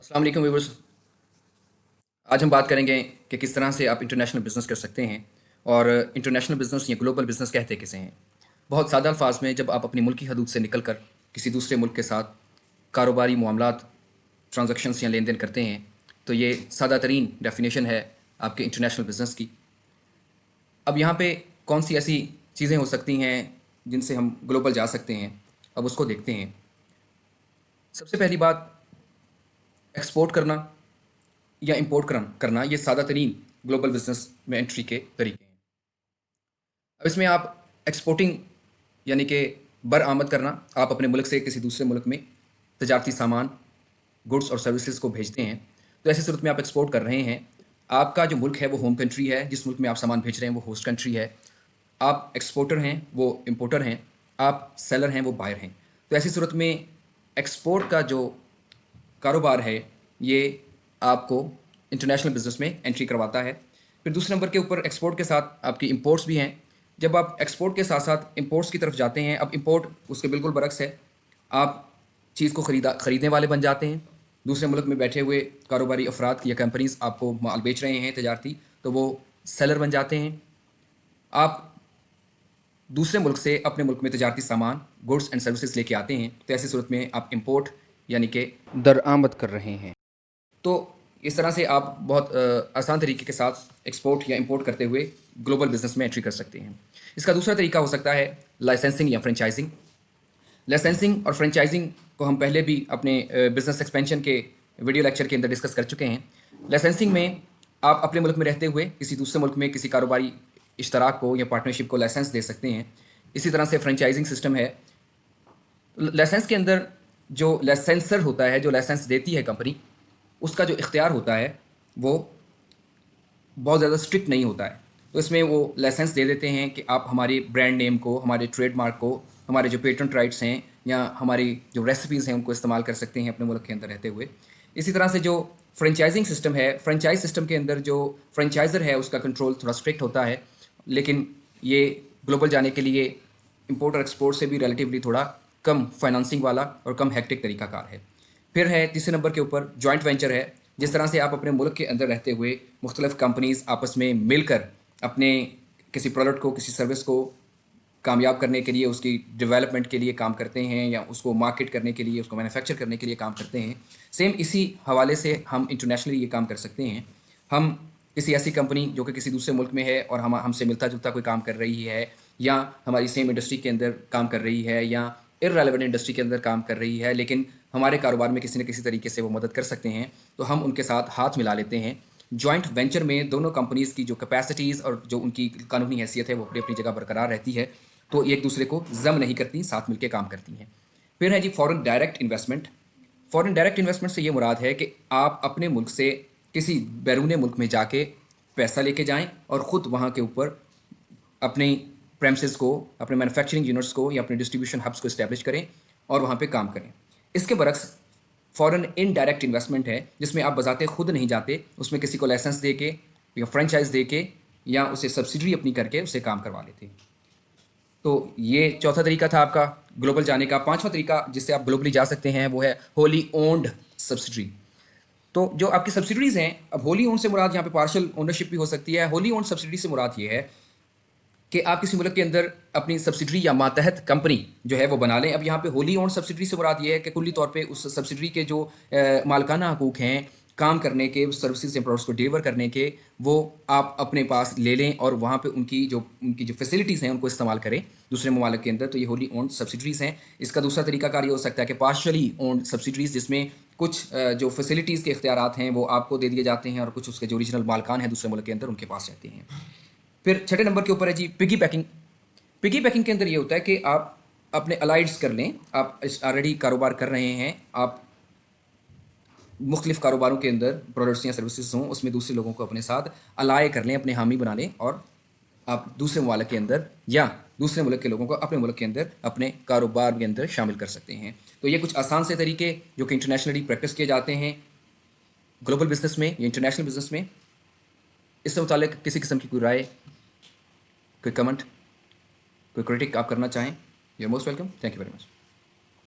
अस्सलाम वालेकुम व्यूअर्स। आज हम बात करेंगे कि किस तरह से आप इंटरनेशनल बिज़नेस कर सकते हैं और इंटरनेशनल बिज़नेस या ग्लोबल बिज़नेस कहते किसे हैं। बहुत सादा अल्फाज में जब आप अपनी मुल्क की हदूद से निकल कर किसी दूसरे मुल्क के साथ कारोबारी मामलात ट्रांजैक्शंस या लेन देन करते हैं तो ये सादा तरीन डेफिनेशन है आपके इंटरनेशनल बिज़नेस की। अब यहाँ पे कौन सी ऐसी चीज़ें हो सकती हैं जिनसे हम ग्लोबल जा सकते हैं, अब उसको देखते हैं। सबसे पहली बात, एक्सपोर्ट करना या इंपोर्ट करना ये सादा तरीन ग्लोबल बिजनेस में एंट्री के तरीके हैं। अब इसमें आप एक्सपोर्टिंग यानी कि बरआमद करना, आप अपने मुल्क से किसी दूसरे मुल्क में तजारती सामान, गुड्स और सर्विसेज को भेजते हैं। तो ऐसी सूरत में आप एक्सपोर्ट कर रहे हैं। आपका जो मुल्क है वो होम कंट्री है, जिस मुल्क में आप सामान भेज रहे हैं वो होस्ट कंट्री है। आप एक्सपोर्टर हैं, वो इंपोर्टर हैं। आप सेलर हैं, वो बायर हैं। तो ऐसी सूरत में एक्सपोर्ट का जो कारोबार है ये आपको इंटरनेशनल बिजनेस में एंट्री करवाता है। फिर दूसरे नंबर के ऊपर एक्सपोर्ट के साथ आपकी इंपोर्ट्स भी हैं। जब आप एक्सपोर्ट के साथ साथ इंपोर्ट्स की तरफ जाते हैं, अब इंपोर्ट उसके बिल्कुल बरक्स है। आप चीज़ को खरीदने वाले बन जाते हैं। दूसरे मुल्क में बैठे हुए कारोबारी अफराद या कंपनीज आपको माल बेच रहे हैं तजारती, तो वो सेलर बन जाते हैं। आप दूसरे मुल्क से अपने मुल्क में तजारती सामान, गुड्स एंड सर्विसेज लेके आते हैं, तो ऐसी सूरत में आप इंपोर्ट यानी कि दरआमद कर रहे हैं। तो इस तरह से आप बहुत आसान तरीके के साथ एक्सपोर्ट या इंपोर्ट करते हुए ग्लोबल बिजनेस में एंट्री कर सकते हैं। इसका दूसरा तरीका हो सकता है लाइसेंसिंग या फ्रेंचाइजिंग। लाइसेंसिंग और फ्रेंचाइजिंग को हम पहले भी अपने बिजनेस एक्सपेंशन के वीडियो लेक्चर के अंदर डिस्कस कर चुके हैं। लाइसेंसिंग में आप अपने मुल्क में रहते हुए किसी दूसरे मुल्क में किसी कारोबारी इश्तराक को या पार्टनरशिप को लाइसेंस दे सकते हैं। इसी तरह से फ्रेंचाइजिंग सिस्टम है। लाइसेंस के अंदर जो लाइसेंसर होता है, जो लाइसेंस देती है कंपनी, उसका जो इख्तियार होता है वो बहुत ज़्यादा स्ट्रिक्ट नहीं होता है। तो इसमें वो लाइसेंस दे देते हैं कि आप हमारे ब्रांड नेम को, हमारे ट्रेडमार्क को, हमारे जो पेटेंट राइट्स हैं या हमारी जो रेसिपीज़ हैं उनको इस्तेमाल कर सकते हैं अपने मुल्क के अंदर रहते हुए। इसी तरह से जो फ्रेंचाइजिंग सिस्टम है, फ्रेंचाइज सिस्टम के अंदर जो फ्रेंचाइज़र है उसका कंट्रोल थोड़ा स्ट्रिक्ट होता है, लेकिन ये ग्लोबल जाने के लिए इंपोर्ट और एक्सपोर्ट से भी रिलेटिवली थोड़ा कम फाइनेंसिंग वाला और कम हेक्टिक तरीकाकार है। फिर है तीसरे नंबर के ऊपर जॉइंट वेंचर है। जिस तरह से आप अपने मुल्क के अंदर रहते हुए मुख्तलिफ कंपनीज आपस में मिलकर अपने किसी प्रोडक्ट को, किसी सर्विस को कामयाब करने के लिए, उसकी डेवलपमेंट के लिए काम करते हैं या उसको मार्केट करने के लिए, उसको मैन्युफैक्चर करने के लिए काम करते हैं। सेम इसी हवाले से हम इंटरनेशनली ये काम कर सकते हैं। हम किसी ऐसी कंपनी जो कि किसी दूसरे मुल्क में है और हमसे मिलता जुलता कोई काम कर रही है, या हमारी सेम इंडस्ट्री के अंदर काम कर रही है, या इररेलेवेंट इंडस्ट्री के अंदर काम कर रही है, लेकिन हमारे कारोबार में किसी न किसी तरीके से वो मदद कर सकते हैं, तो हम उनके साथ हाथ मिला लेते हैं। जॉइंट वेंचर में दोनों कंपनीज़ की जो कैपेसिटीज़ और जो उनकी कानूनी हैसियत है वो अपनी अपनी जगह बरकरार रहती है, तो एक दूसरे को जम नहीं करती, साथ मिलकर काम करती हैं। फिर है जी foreign direct investment. Foreign direct investment से ये मुराद है कि आप अपने मुल्क से किसी बैरून मुल्क में जाके पैसा लेके जाएं और ख़ुद वहाँ के ऊपर अपने प्रेमिसेस को, अपने मैन्युफैक्चरिंग यूनिट्स को या अपने डिस्ट्रीब्यूशन हब्स को इस्टेब्लिश करें और वहाँ पे काम करें। इसके बरक्स फॉरेन इनडायरेक्ट इन्वेस्टमेंट है, जिसमें आप बजाते खुद नहीं जाते, उसमें किसी को लाइसेंस दे के या फ्रेंचाइज दे के या उसे सब्सिडरी अपनी करके उसे काम करवा लेते हैं। तो ये चौथा तरीका था आपका ग्लोबल जाने का। पांचवा तरीका जिससे आप ग्लोबली जा सकते हैं वो है होली ओन्ड सब्सिडरी। तो जो आपकी सब्सिडरीज हैं, अब होली ओन से मुराद यहाँ पे पार्शियल ओनरशिप भी हो सकती है। होली ओन सब्सिडी से मुराद ये है कि आप किसी मुल्क के अंदर अपनी सब्सिडरी या मातहत कंपनी जो है वो बना लें। अब यहाँ पे होली ओन सब्सिडरी से मुराद ये है कि कुल्ली तौर पे उस सब्सिडरी के जो मालकाना हकूक हैं काम करने के, सर्विसेज या प्रोडक्ट्स को डिलीवर करने के, वो आप अपने पास ले लें और वहाँ पे उनकी जो फैसिलिटीज़ हैं उनको इस्तेमाल करें दूसरे ममालिक के अंदर। तो ये होली ओन सब्सिडरीज़ हैं। इसका दूसरा तरीकाकार ये हो सकता है कि पार्शली ओन सब्सिडरीज़, जिसमें कुछ जो फैसिलिटीज़ के इख्तियारात हैं वो आपको दे दिए जाते हैं और कुछ उसके जो ओरिजिनल मालकान हैं दूसरे मुल्क के अंदर उनके पास रहते हैं। फिर छठे नंबर के ऊपर है जी पिगी पैकिंग। पिगी पैकिंग के अंदर ये होता है कि आप अपने अलाइड्स कर लें। आप ऑलरेडी कारोबार कर रहे हैं, आप मुख्तलिफ कारोबारों के अंदर प्रोडक्ट्स या सर्विसेज हों, उसमें दूसरे लोगों को अपने साथ अलाय कर लें, अपने हामी बना लें और आप दूसरे ममालिक के अंदर या दूसरे मुल्क के लोगों को अपने मुल्क के अंदर अपने कारोबार के अंदर शामिल कर सकते हैं। तो ये कुछ आसान से तरीके जो कि इंटरनेशनली प्रैक्टिस किए जाते हैं ग्लोबल बिजनेस में या इंटरनेशनल बिजनेस में। इससे मुतालिक किसी किस्म की कोई राय, कोई कमेंट, कोई क्रिटिक आप करना चाहें, you are most welcome. Thank you very much.